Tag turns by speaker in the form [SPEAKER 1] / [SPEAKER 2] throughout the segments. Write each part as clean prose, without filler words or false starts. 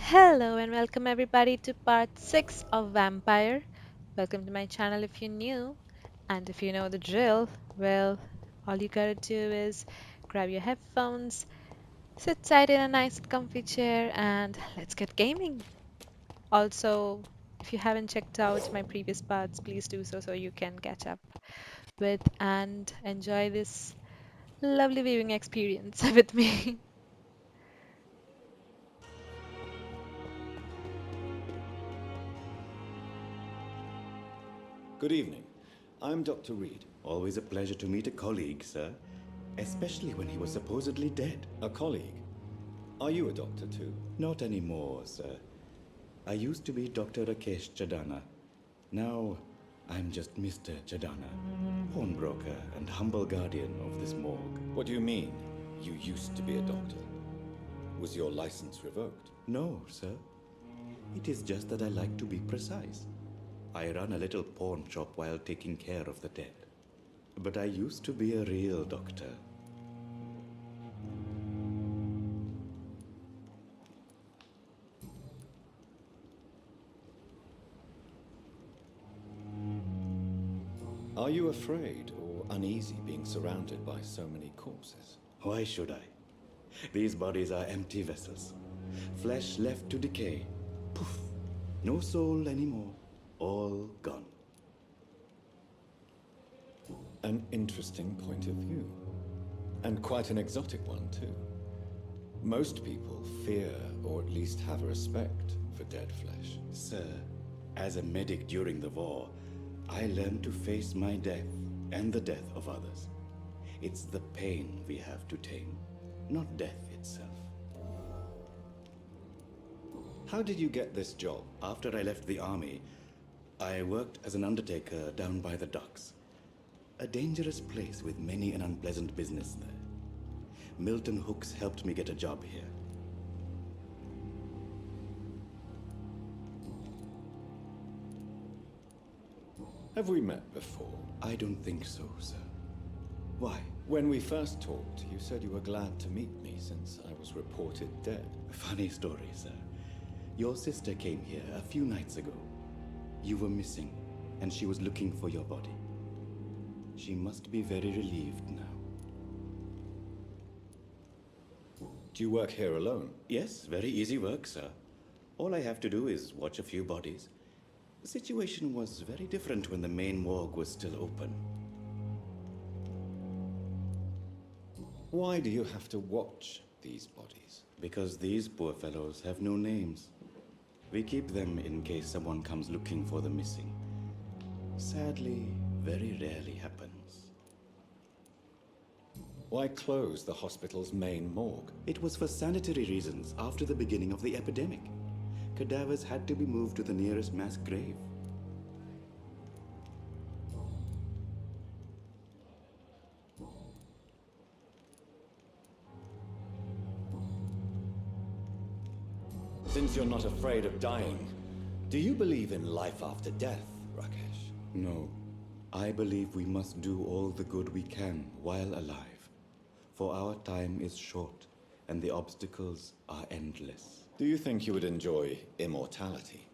[SPEAKER 1] Hello and welcome everybody to part 6 of Vampire. Welcome to my channel if you're new. And if you know the drill, well, all you gotta do is grab your headphones, sit tight in a nice and comfy chair, and let's get gaming. Also, if you haven't checked out my previous parts, please do so you can catch up with and enjoy this lovely viewing experience with me.
[SPEAKER 2] Good evening. I'm Dr. Reed.
[SPEAKER 3] Always a pleasure to meet a colleague, sir. Especially when he was supposedly dead.
[SPEAKER 2] A colleague. Are you a doctor too?
[SPEAKER 3] Not anymore, sir. I used to be Dr. Rakesh Chadana. Now, I'm just Mr. Chadana, pawnbroker and humble guardian of this morgue.
[SPEAKER 2] What do you mean, you used to be a doctor? Was your license revoked?
[SPEAKER 3] No, sir. It is just that I like to be precise. I run a little pawn shop while taking care of the dead. But I used to be a real doctor.
[SPEAKER 2] Are you afraid or uneasy being surrounded by so many corpses?
[SPEAKER 3] Why should I? These bodies are empty vessels. Flesh left to decay. Poof. No soul anymore. All gone.
[SPEAKER 2] An interesting point of view. And quite an exotic one too. Most people fear or at least have a respect for dead flesh.
[SPEAKER 3] Sir, as a medic during the war, I learned to face my death and the death of others. It's the pain we have to tame, not death itself.
[SPEAKER 2] How did you get this job?
[SPEAKER 3] After I left the army, I worked as an undertaker down by the docks. A dangerous place with many an unpleasant business there. Milton Hooks helped me get a job here.
[SPEAKER 2] Have we met before?
[SPEAKER 3] I don't think so, sir. Why?
[SPEAKER 2] When we first talked, you said you were glad to meet me since I was reported dead.
[SPEAKER 3] Funny story, sir. Your sister came here a few nights ago. You were missing, and she was looking for your body. She must be very relieved now.
[SPEAKER 2] Do you work here alone?
[SPEAKER 3] Yes, very easy work, sir. All I have to do is watch a few bodies. The situation was very different when the main morgue was still open.
[SPEAKER 2] Why do you have to watch these bodies?
[SPEAKER 3] Because these poor fellows have no names. We keep them in case someone comes looking for the missing. Sadly, very rarely happens.
[SPEAKER 2] Why close the hospital's main morgue?
[SPEAKER 3] It was for sanitary reasons after the beginning of the epidemic. Cadavers had to be moved to the nearest mass grave.
[SPEAKER 2] Since you're not afraid of dying, do you believe in life after death, Rakesh?
[SPEAKER 3] No, I believe we must do all the good we can while alive. For our time is short, and the obstacles are endless.
[SPEAKER 2] Do you think you would enjoy immortality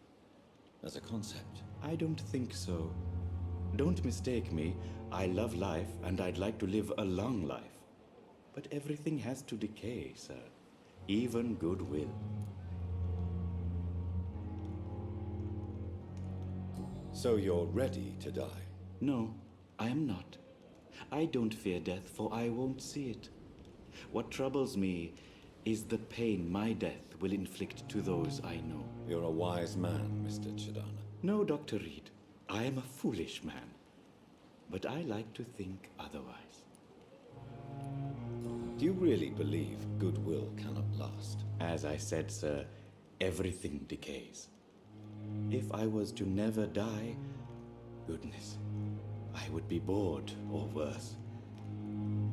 [SPEAKER 2] as a concept?
[SPEAKER 3] I don't think so. Don't mistake me. I love life, and I'd like to live a long life. But everything has to decay, sir. Even goodwill.
[SPEAKER 2] So you're ready to die?
[SPEAKER 3] No, I am not. I don't fear death, for I won't see it. What troubles me is the pain my death will inflict to those I know.
[SPEAKER 2] You're a wise man, Mr. Chidana.
[SPEAKER 3] No, Dr. Reed, I am a foolish man. But I like to think otherwise.
[SPEAKER 2] Do you really believe goodwill cannot last?
[SPEAKER 3] As I said, sir, everything decays. If I was to never die, goodness, I would be bored or worse.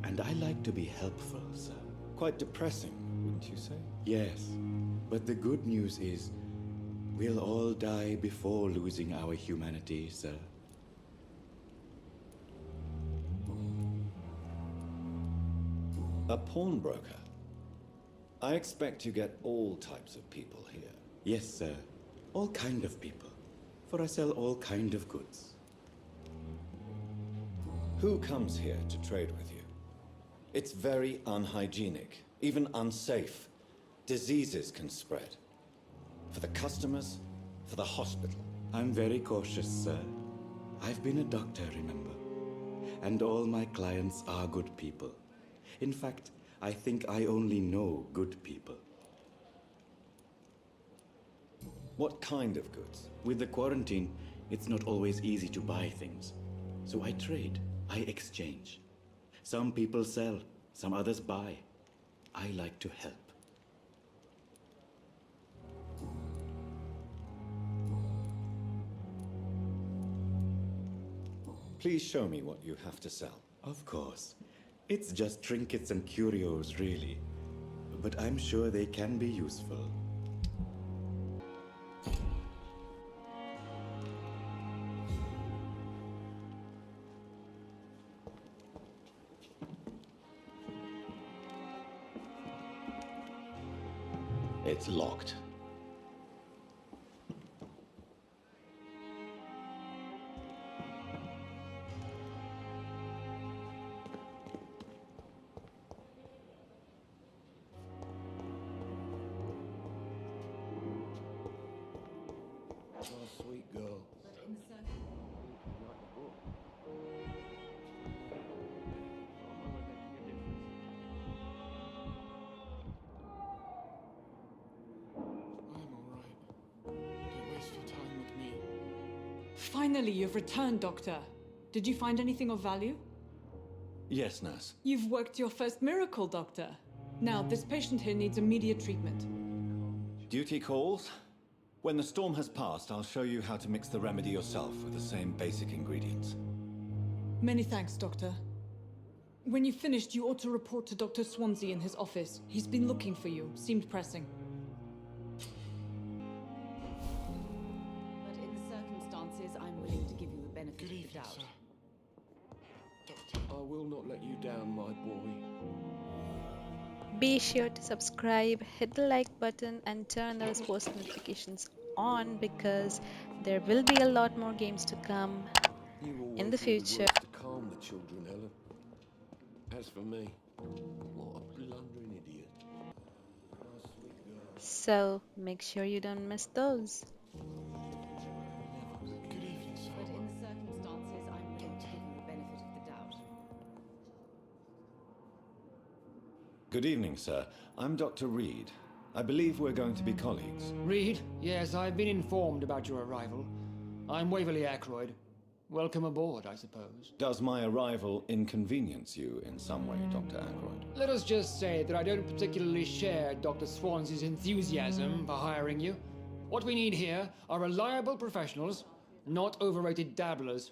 [SPEAKER 3] And I like to be helpful, sir.
[SPEAKER 2] Quite depressing, wouldn't you say?
[SPEAKER 3] Yes, but the good news is we'll all die before losing our humanity, sir.
[SPEAKER 2] A pawnbroker? I expect you get all types of people here.
[SPEAKER 3] Yes, sir. All kind of people. For I sell all kind of goods.
[SPEAKER 2] Who comes here to trade with you? It's very unhygienic, even unsafe. Diseases can spread. For the customers, for the hospital.
[SPEAKER 3] I'm very cautious, sir. I've been a doctor, remember? And all my clients are good people. In fact, I think I only know good people.
[SPEAKER 2] What kind of goods?
[SPEAKER 3] With the quarantine, it's not always easy to buy things. So I trade, I exchange. Some people sell, some others buy. I like to help.
[SPEAKER 2] Please show me what you have to sell.
[SPEAKER 3] Of course. It's just trinkets and curios, really. But I'm sure they can be useful.
[SPEAKER 2] It's locked.
[SPEAKER 4] Oh, sweet girl. I'm alright. Don't waste your time with me.
[SPEAKER 5] Finally, you've returned, Doctor. Did you find anything of value?
[SPEAKER 2] Yes, nurse.
[SPEAKER 5] You've worked your first miracle, Doctor. Now, this patient here needs immediate treatment.
[SPEAKER 2] Duty calls. When the storm has passed, I'll show you how to mix the remedy yourself with the same basic ingredients.
[SPEAKER 5] Many thanks, Doctor. When you've finished, you ought to report to Dr. Swansea in his office. He's been looking for you. Seemed pressing.
[SPEAKER 6] But in the circumstances, I'm willing to give you the benefit
[SPEAKER 4] Good
[SPEAKER 6] of the
[SPEAKER 4] evening,
[SPEAKER 6] doubt.
[SPEAKER 4] sir. Doctor, I will not let you down, my boy.
[SPEAKER 1] Be sure to subscribe, hit the like button, and turn those post notifications on because there will be a lot more games to come
[SPEAKER 4] You always
[SPEAKER 1] in the
[SPEAKER 4] knew the
[SPEAKER 1] future.
[SPEAKER 4] words to calm the children, Helen. As for me, what a blundering idiot. My sweet girl.
[SPEAKER 1] So make sure you don't miss those.
[SPEAKER 4] Good evening, sir.
[SPEAKER 6] But in the circumstances, I'm willing to give you the benefit of the doubt.
[SPEAKER 2] Good evening, sir. I'm Dr. Reed. I believe we're going to be colleagues.
[SPEAKER 7] Reed, yes, I've been informed about your arrival. I'm Waverly Ackroyd. Welcome aboard, I suppose.
[SPEAKER 2] Does my arrival inconvenience you in some way, Dr. Ackroyd?
[SPEAKER 7] Let us just say that I don't particularly share Dr. Swansea's enthusiasm for hiring you. What we need here are reliable professionals, not overrated dabblers.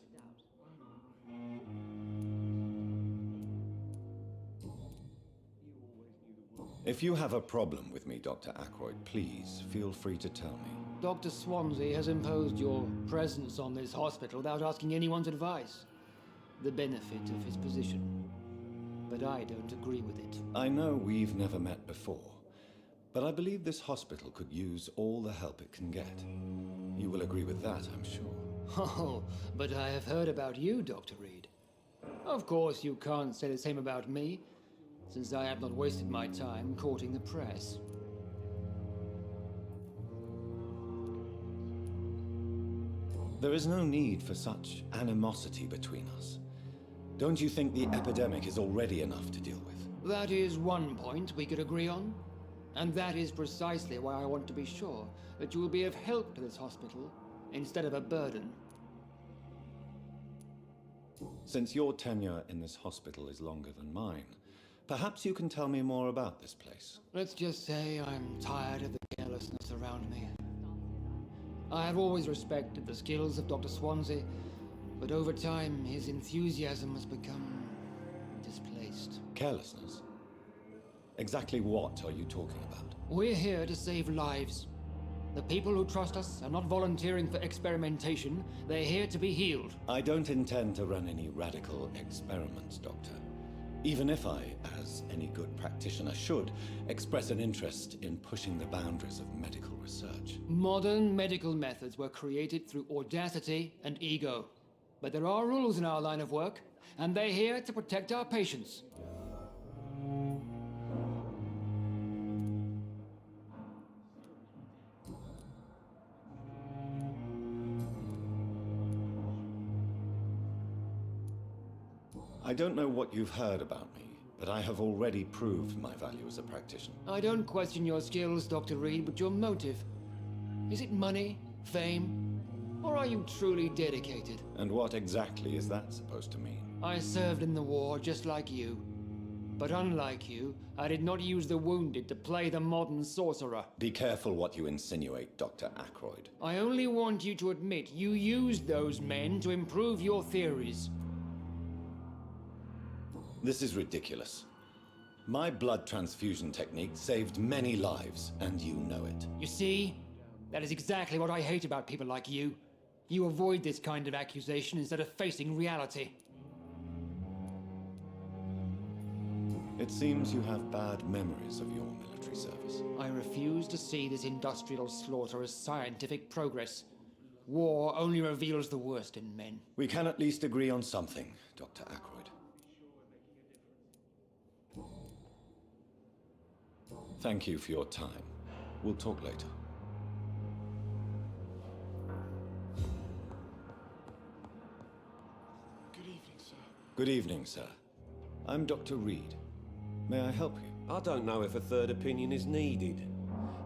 [SPEAKER 2] If you have a problem with me, Dr. Ackroyd, please feel free to tell me.
[SPEAKER 7] Dr. Swansea has imposed your presence on this hospital without asking anyone's advice. The benefit of his position. But I don't agree with it.
[SPEAKER 2] I know we've never met before, but I believe this hospital could use all the help it can get. You will agree with that, I'm sure.
[SPEAKER 7] Oh, but I have heard about you, Dr. Reed. Of course, you can't say the same about me, since I have not wasted my time courting the press.
[SPEAKER 2] There is no need for such animosity between us. Don't you think the epidemic is already enough to deal with?
[SPEAKER 7] That is one point we could agree on. And that is precisely why I want to be sure that you will be of help to this hospital instead of a burden.
[SPEAKER 2] Since your tenure in this hospital is longer than mine, perhaps you can tell me more about this place.
[SPEAKER 7] Let's just say I'm tired of the carelessness around me. I have always respected the skills of Dr. Swansea, but over time his enthusiasm has become displaced.
[SPEAKER 2] Carelessness? Exactly what are you talking about?
[SPEAKER 7] We're here to save lives. The people who trust us are not volunteering for experimentation. They're here to be healed.
[SPEAKER 2] I don't intend to run any radical experiments, Doctor. Even if I, as any good practitioner should, express an interest in pushing the boundaries of medical research.
[SPEAKER 7] Modern medical methods were created through audacity and ego. But there are rules in our line of work, and they're here to protect our patients.
[SPEAKER 2] I don't know what you've heard about me, but I have already proved my value as a practitioner.
[SPEAKER 7] I don't question your skills, Dr. Reed, but your motive. Is it money, fame, or are you truly dedicated?
[SPEAKER 2] And what exactly is that supposed to mean?
[SPEAKER 7] I served in the war just like you. But unlike you, I did not use the wounded to play the modern sorcerer.
[SPEAKER 2] Be careful what you insinuate, Dr. Ackroyd.
[SPEAKER 7] I only want you to admit you used those men to improve your theories.
[SPEAKER 2] This is ridiculous. My blood transfusion technique saved many lives, and you know it.
[SPEAKER 7] You see? That is exactly what I hate about people like you. You avoid this kind of accusation instead of facing reality.
[SPEAKER 2] It seems you have bad memories of your military service.
[SPEAKER 7] I refuse to see this industrial slaughter as scientific progress. War only reveals the worst in men.
[SPEAKER 2] We can at least agree on something, Dr. Ackroyd. Thank you for your time. We'll talk later.
[SPEAKER 4] Good evening, sir.
[SPEAKER 2] Good evening, sir. I'm Dr. Reed. May I help you?
[SPEAKER 4] I don't know if a third opinion is needed.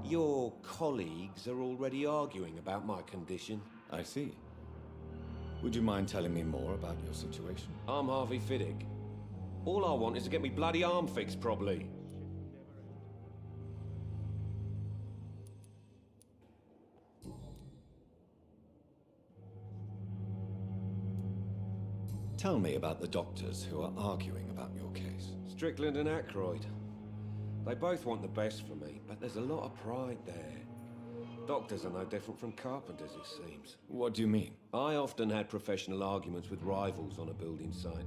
[SPEAKER 4] Your colleagues are already arguing about my condition.
[SPEAKER 2] I see. Would you mind telling me more about your situation?
[SPEAKER 4] I'm Harvey Fiddick. All I want is to get me bloody arm fixed properly.
[SPEAKER 2] Tell me about the doctors who are arguing about your case.
[SPEAKER 4] Strickland and Ackroyd. They both want the best for me, but there's a lot of pride there. Doctors are no different from carpenters, it seems.
[SPEAKER 2] What do you mean?
[SPEAKER 4] I often had professional arguments with rivals on a building site.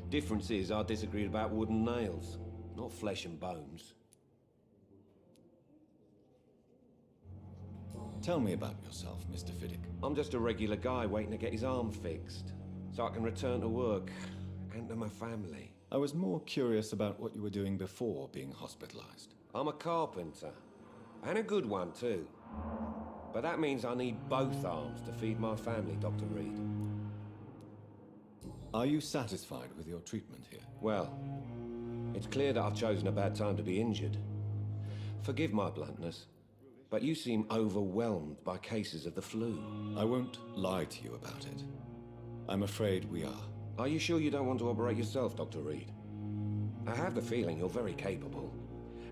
[SPEAKER 4] Difference is, I disagreed about wooden nails, not flesh and bones.
[SPEAKER 2] Tell me about yourself, Mr. Fiddick.
[SPEAKER 4] I'm just a regular guy waiting to get his arm fixed, so I can return to work and to my family.
[SPEAKER 2] I was more curious about what you were doing before being hospitalized.
[SPEAKER 4] I'm a carpenter, and a good one too. But that means I need both arms to feed my family, Dr. Reed.
[SPEAKER 2] Are you satisfied with your treatment here?
[SPEAKER 4] Well, it's clear that I've chosen a bad time to be injured. Forgive my bluntness, but you seem overwhelmed by cases of the flu.
[SPEAKER 2] I won't lie to you about it. I'm afraid we are.
[SPEAKER 4] Are you sure you don't want to operate yourself, Dr. Reed? I have the feeling you're very capable,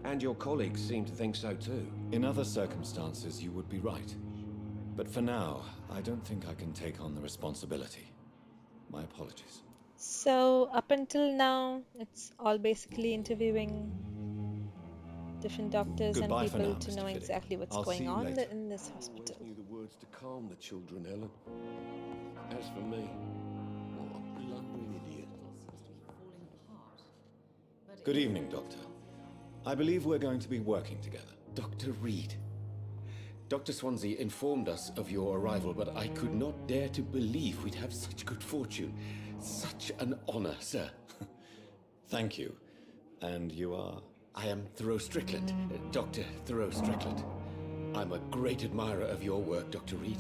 [SPEAKER 4] and your colleagues seem to think so too.
[SPEAKER 2] In other circumstances, you would be right. But for now, I don't think I can take on the responsibility. My apologies.
[SPEAKER 1] So, up until now, it's all basically interviewing different doctors
[SPEAKER 2] Goodbye
[SPEAKER 1] and
[SPEAKER 2] for
[SPEAKER 1] people
[SPEAKER 2] now,
[SPEAKER 1] to
[SPEAKER 2] Mr.
[SPEAKER 1] know
[SPEAKER 2] Fiddick.
[SPEAKER 1] exactly what's
[SPEAKER 2] I'll see
[SPEAKER 1] going
[SPEAKER 2] you
[SPEAKER 1] on
[SPEAKER 2] later.
[SPEAKER 1] in this
[SPEAKER 4] I
[SPEAKER 1] hospital.
[SPEAKER 4] always knew the words to calm the children, Ellen. As for me, what a blundering idiot.
[SPEAKER 2] Good evening, Doctor. I believe we're going to be working together.
[SPEAKER 8] Dr. Reed. Dr. Swansea informed us of your arrival, but I could not dare to believe we'd have such good fortune. Such an honor, sir.
[SPEAKER 2] Thank you. And you are?
[SPEAKER 8] I am Thoreau Strickland, Dr. Thoreau Strickland. I'm a great admirer of your work, Dr. Reed.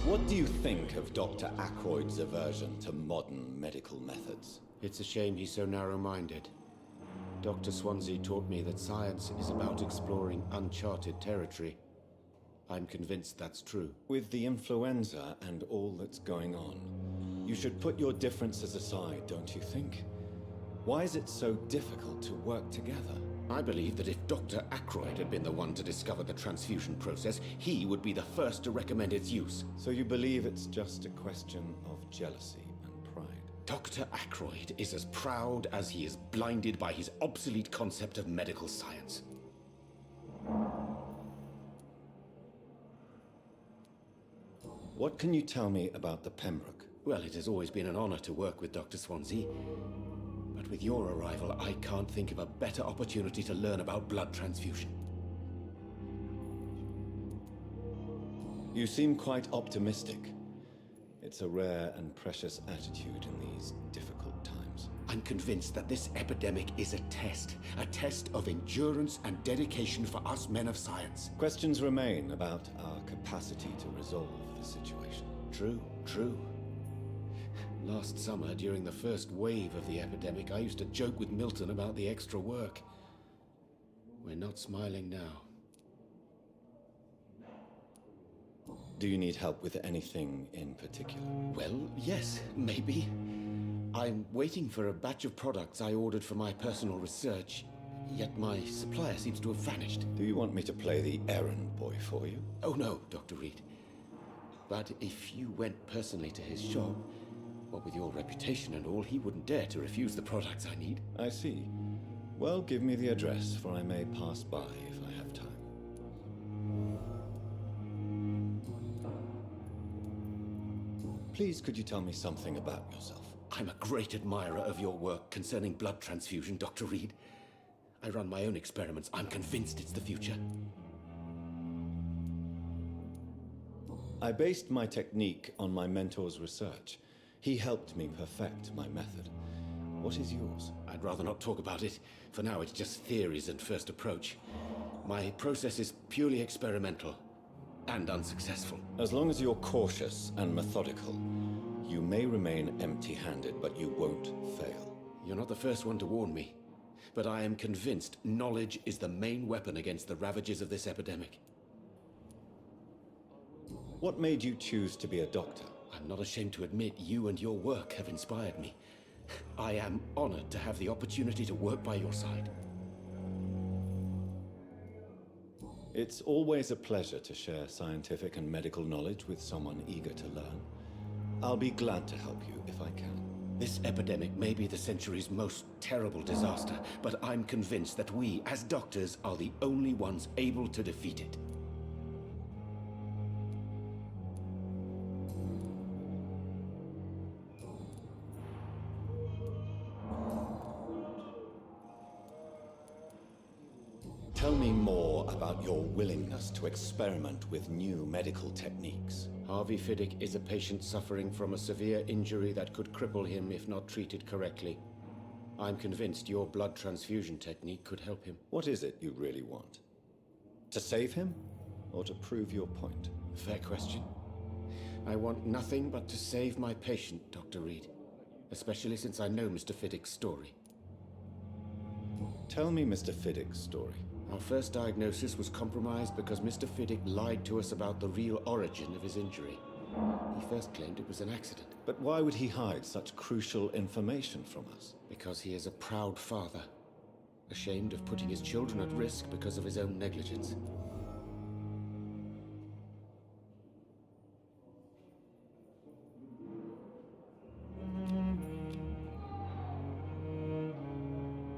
[SPEAKER 2] What do you think of Dr. Ackroyd's aversion to modern medical methods?
[SPEAKER 8] It's a shame he's so narrow-minded. Dr. Swansea taught me that science is about exploring uncharted territory. I'm convinced that's true.
[SPEAKER 2] With the influenza and all that's going on, you should put your differences aside, don't you think? Why is it so difficult to work together?
[SPEAKER 8] I believe that if Dr. Ackroyd had been the one to discover the transfusion process, he would be the first to recommend its use.
[SPEAKER 2] So you believe it's just a question of jealousy and pride?
[SPEAKER 8] Dr. Ackroyd is as proud as he is blinded by his obsolete concept of medical science.
[SPEAKER 2] What can you tell me about the Pembroke?
[SPEAKER 8] Well, it has always been an honor to work with Dr. Swansea. But with your arrival, I can't think of a better opportunity to learn about blood transfusion.
[SPEAKER 2] You seem quite optimistic. It's a rare and precious attitude in these difficult times.
[SPEAKER 8] I'm convinced that this epidemic is a test of endurance and dedication for us men of science.
[SPEAKER 2] Questions remain about our capacity to resolve the situation.
[SPEAKER 8] True. Last summer, during the first wave of the epidemic, I used to joke with Milton about the extra work. We're not smiling now.
[SPEAKER 2] Do you need help with anything in particular?
[SPEAKER 8] Well, yes, maybe. I'm waiting for a batch of products I ordered for my personal research, yet my supplier seems to have vanished.
[SPEAKER 2] Do you want me to play the errand boy for you?
[SPEAKER 8] Oh no, Dr. Reed. But if you went personally to his shop, what with your reputation and all, he wouldn't dare to refuse the products I need.
[SPEAKER 2] I see. Well, give me the address, for I may pass by if I have time. Please, could you tell me something about yourself?
[SPEAKER 8] I'm a great admirer of your work concerning blood transfusion, Dr. Reed. I run my own experiments. I'm convinced it's the future.
[SPEAKER 2] I based my technique on my mentor's research. He helped me perfect my method. What is yours?
[SPEAKER 8] I'd rather not talk about it. For now, it's just theories and first approach. My process is purely experimental and unsuccessful.
[SPEAKER 2] As long as you're cautious and methodical, you may remain empty-handed, but you won't fail.
[SPEAKER 8] You're not the first one to warn me, but I am convinced knowledge is the main weapon against the ravages of this epidemic.
[SPEAKER 2] What made you choose to be a doctor?
[SPEAKER 8] I'm not ashamed to admit you and your work have inspired me. I am honored to have the opportunity to work by your side.
[SPEAKER 2] It's always a pleasure to share scientific and medical knowledge with someone eager to learn. I'll be glad to help you if I can.
[SPEAKER 8] This epidemic may be the century's most terrible disaster, but I'm convinced that we, as doctors, are the only ones able to defeat it.
[SPEAKER 2] Tell me more about your willingness to experiment with new medical techniques.
[SPEAKER 8] Harvey Fiddick is a patient suffering from a severe injury that could cripple him if not treated correctly. I'm convinced your blood transfusion technique could help him.
[SPEAKER 2] What is it you really want? To save him, or to prove your point?
[SPEAKER 8] Fair question. I want nothing but to save my patient, Dr. Reed. Especially since I know Mr. Fiddick's story.
[SPEAKER 2] Tell me Mr. Fiddick's story.
[SPEAKER 8] Our first diagnosis was compromised because Mr. Fiddick lied to us about the real origin of his injury. He first claimed it was an accident.
[SPEAKER 2] But why would he hide such crucial information from us?
[SPEAKER 8] Because he is a proud father, ashamed of putting his children at risk because of his own negligence.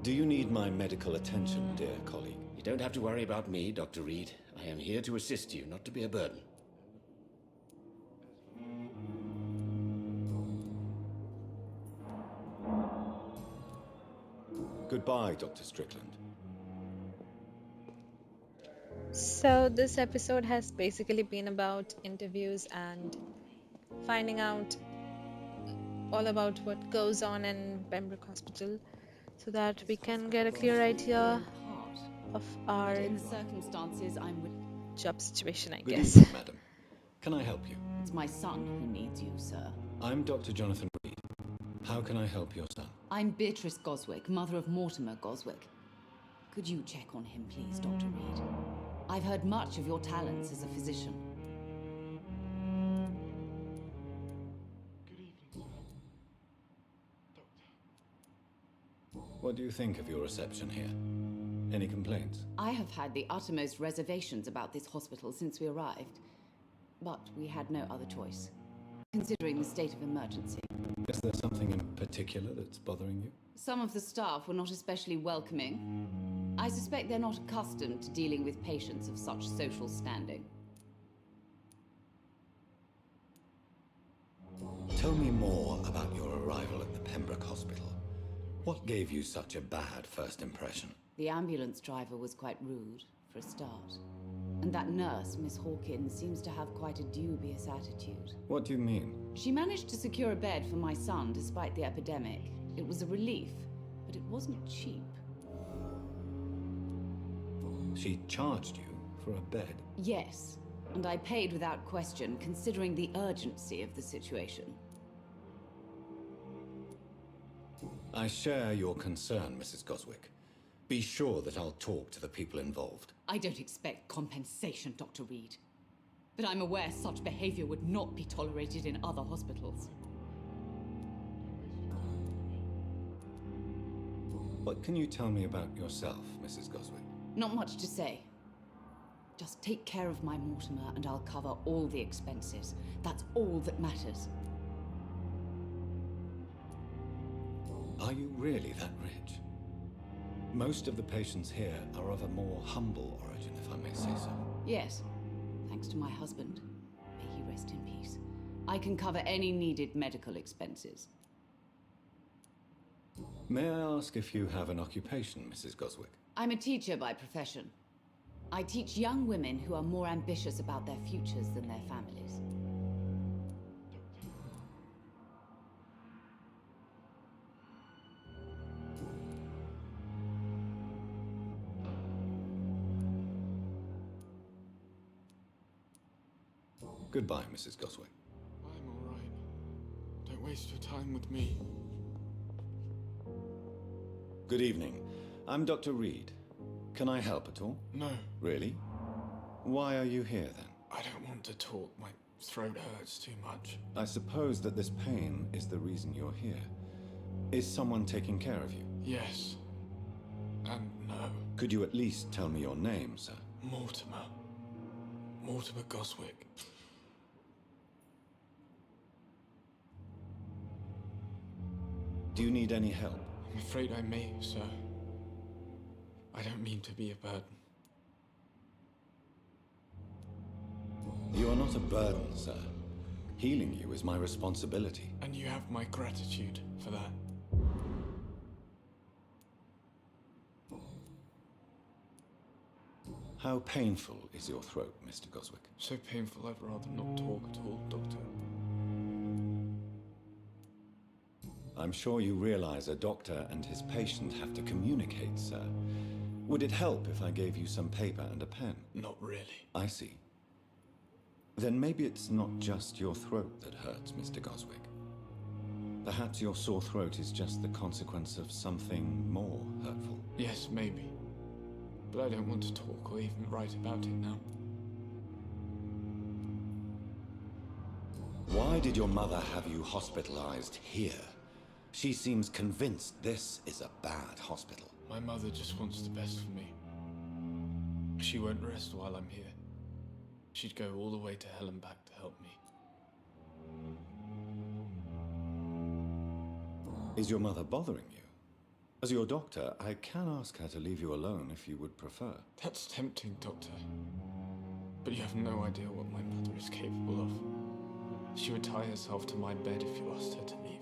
[SPEAKER 2] Do you need my medical attention, dear colleague?
[SPEAKER 8] You don't have to worry about me, Dr. Reed. I am here to assist you, not to be a burden.
[SPEAKER 2] Goodbye, Dr. Strickland.
[SPEAKER 1] So this episode has basically been about interviews and finding out all about what goes on in Pembroke Hospital so that we can get a clear idea of our
[SPEAKER 6] In the circumstances, I'm with...
[SPEAKER 1] job situation, I
[SPEAKER 2] Good
[SPEAKER 1] guess.
[SPEAKER 2] evening, madam. Can I help you?
[SPEAKER 6] It's my son who needs you, sir.
[SPEAKER 2] I'm Dr. Jonathan Reed. How can I help your son?
[SPEAKER 6] I'm Beatrice Goswick, mother of Mortimer Goswick. Could you check on him, please, Dr. Reed? I've heard much of your talents as a physician.
[SPEAKER 2] What do you think of your reception here? Any complaints?
[SPEAKER 6] I have had the uttermost reservations about this hospital since we arrived, but we had no other choice, considering the state of emergency.
[SPEAKER 2] Is there something in particular that's bothering you?
[SPEAKER 6] Some of the staff were not especially welcoming. I suspect they're not accustomed to dealing with patients of such social standing.
[SPEAKER 2] Tell me more about your arrival at the Pembroke Hospital. What gave you such a bad first impression?
[SPEAKER 6] The ambulance driver was quite rude, for a start. And that nurse, Miss Hawkins, seems to have quite a dubious attitude.
[SPEAKER 2] What do you mean?
[SPEAKER 6] She managed to secure a bed for my son despite the epidemic. It was a relief, but it wasn't cheap.
[SPEAKER 2] She charged you for a bed?
[SPEAKER 6] Yes, and I paid without question, considering the urgency of the situation.
[SPEAKER 2] I share your concern, Mrs. Goswick. Be sure that I'll talk to the people involved.
[SPEAKER 6] I don't expect compensation, Dr. Reed. But I'm aware such behavior would not be tolerated in other hospitals.
[SPEAKER 2] What can you tell me about yourself, Mrs. Goswick?
[SPEAKER 6] Not much to say. Just take care of my Mortimer and I'll cover all the expenses. That's all that matters.
[SPEAKER 2] Are you really that rich? Most of the patients here are of a more humble origin, if I may say so.
[SPEAKER 6] Yes, thanks to my husband. May he rest in peace. I can cover any needed medical expenses.
[SPEAKER 2] May I ask if you have an occupation, Mrs. Goswick?
[SPEAKER 6] I'm a teacher by profession. I teach young women who are more ambitious about their futures than their families.
[SPEAKER 2] Goodbye, Mrs. Goswick.
[SPEAKER 9] I'm all right. Don't waste your time with me.
[SPEAKER 2] Good evening. I'm Dr. Reed. Can I help at all?
[SPEAKER 9] No,
[SPEAKER 2] Really? Why are you here, then?
[SPEAKER 9] I don't want to talk. My throat hurts too much.
[SPEAKER 2] I suppose that this pain is the reason you're here. Is someone taking care of you?
[SPEAKER 9] Yes. And no.
[SPEAKER 2] Could you at least tell me your name, sir?
[SPEAKER 9] Mortimer. Mortimer Goswick.
[SPEAKER 2] Do you need any help?
[SPEAKER 9] I'm afraid I may, sir. I don't mean to be a burden.
[SPEAKER 2] You are not a burden, sir. Healing you is my responsibility.
[SPEAKER 9] And you have my gratitude for that.
[SPEAKER 2] How painful is your throat, Mr. Goswick?
[SPEAKER 9] So painful I'd rather not talk at all, Doctor.
[SPEAKER 2] I'm sure you realize a doctor and his patient have to communicate, sir. Would it help if I gave you some paper and a pen?
[SPEAKER 9] Not really.
[SPEAKER 2] I see. Then maybe it's not just your throat that hurts, Mr. Goswick. Perhaps your sore throat is just the consequence of something more hurtful.
[SPEAKER 9] Yes, maybe. But I don't want to talk or even write about it now.
[SPEAKER 2] Why did your mother have you hospitalized here? She seems convinced this is a bad hospital.
[SPEAKER 9] My mother just wants the best for me. She won't rest while I'm here. She'd go all the way to hell and back to help me.
[SPEAKER 2] Is your mother bothering you? As your doctor, I can ask her to leave you alone if you would prefer.
[SPEAKER 9] That's tempting, Doctor. But you have no idea what my mother is capable of. She would tie herself to my bed if you asked her to leave.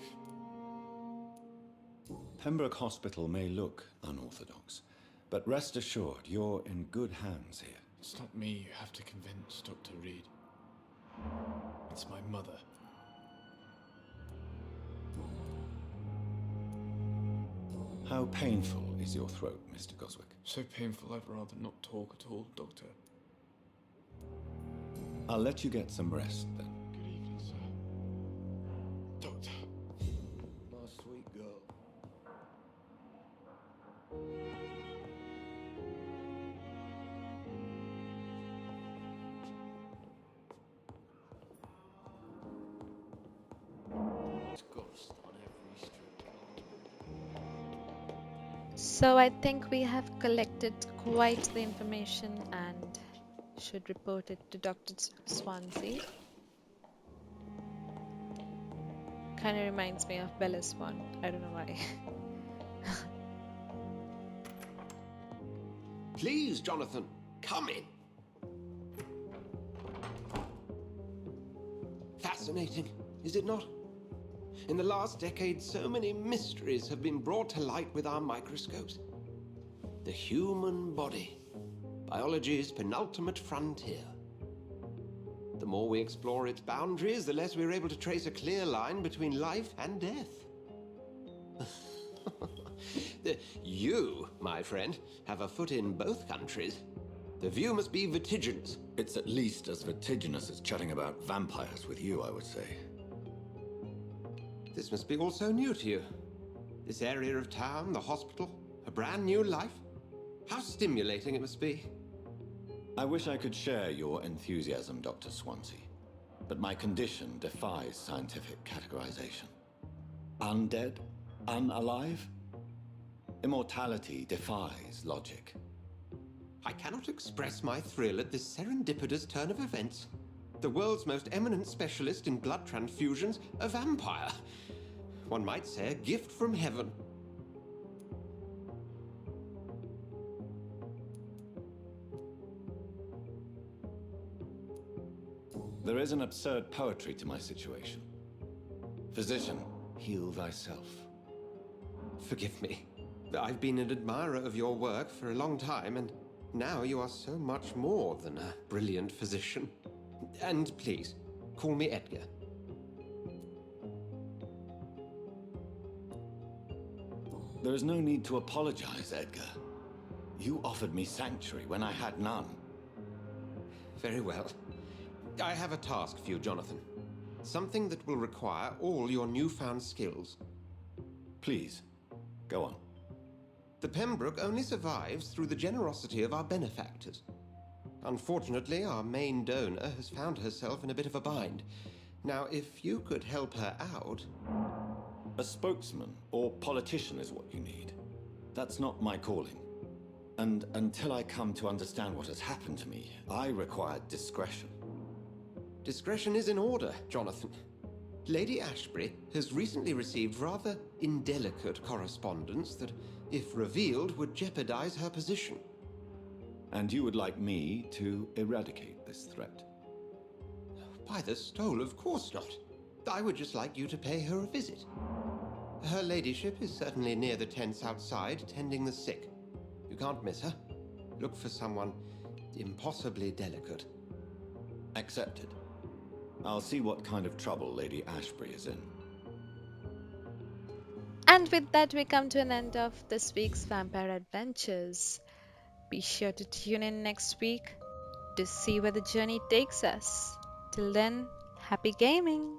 [SPEAKER 2] Pembroke Hospital may look unorthodox, but rest assured you're in good hands here.
[SPEAKER 9] It's not me you have to convince, Dr. Reed. It's my mother.
[SPEAKER 2] How painful is your throat, Mr. Goswick?
[SPEAKER 9] So painful I'd rather not talk at all, Doctor.
[SPEAKER 2] I'll let you get some rest then.
[SPEAKER 9] Good evening, sir. Doctor.
[SPEAKER 4] My sweet girl. It's ghost on every street.
[SPEAKER 1] So I think we have collected quite the information and should report it to Dr. Swansea. Kind of reminds me of Bella Swan. I don't know why.
[SPEAKER 10] Please, Jonathan, come in. Fascinating, is it not? In the last decade, so many mysteries have been brought to light with our microscopes. The human body, biology's penultimate frontier. The more we explore its boundaries, the less we're able to trace a clear line between life and death. You, my friend, have a foot in both countries. The view must be vertiginous.
[SPEAKER 2] It's at least as vertiginous as chatting about vampires with you, I would say.
[SPEAKER 10] This must be all so new to you. This area of town, the hospital, a brand new life. How stimulating it must be.
[SPEAKER 2] I wish I could share your enthusiasm, Dr. Swansea, but my condition defies scientific categorization. Undead? Unalive? Immortality defies logic.
[SPEAKER 10] I cannot express my thrill at this serendipitous turn of events. The world's most eminent specialist in blood transfusions, a vampire. One might say a gift from heaven.
[SPEAKER 2] There is an absurd poetry to my situation. Physician, heal thyself.
[SPEAKER 10] Forgive me. I've been an admirer of your work for a long time, and now you are so much more than a brilliant physician. And please, call me Edgar.
[SPEAKER 2] There is no need to apologize, Edgar. You offered me sanctuary when I had none.
[SPEAKER 10] Very well. I have a task for you, Jonathan. Something that will require all your newfound skills.
[SPEAKER 2] Please, go on.
[SPEAKER 10] The Pembroke only survives through the generosity of our benefactors. Unfortunately, our main donor has found herself in a bit of a bind. Now, if you could help her out...
[SPEAKER 2] A spokesman or politician is what you need. That's not my calling. And until I come to understand what has happened to me, I require discretion.
[SPEAKER 10] Discretion is in order, Jonathan. Lady Ashbury has recently received rather indelicate correspondence that, if revealed, would jeopardize her position.
[SPEAKER 2] And you would like me to eradicate this threat?
[SPEAKER 10] By the stole, of course not. I would just like you to pay her a visit. Her ladyship is certainly near the tents outside, tending the sick. You can't miss her. Look for someone impossibly delicate.
[SPEAKER 2] Accepted. I'll see what kind of trouble Lady Ashbury is in.
[SPEAKER 1] And with that, we come to an end of this week's Vampire Adventures. Be sure to tune in next week to see where the journey takes us. Till then, happy gaming!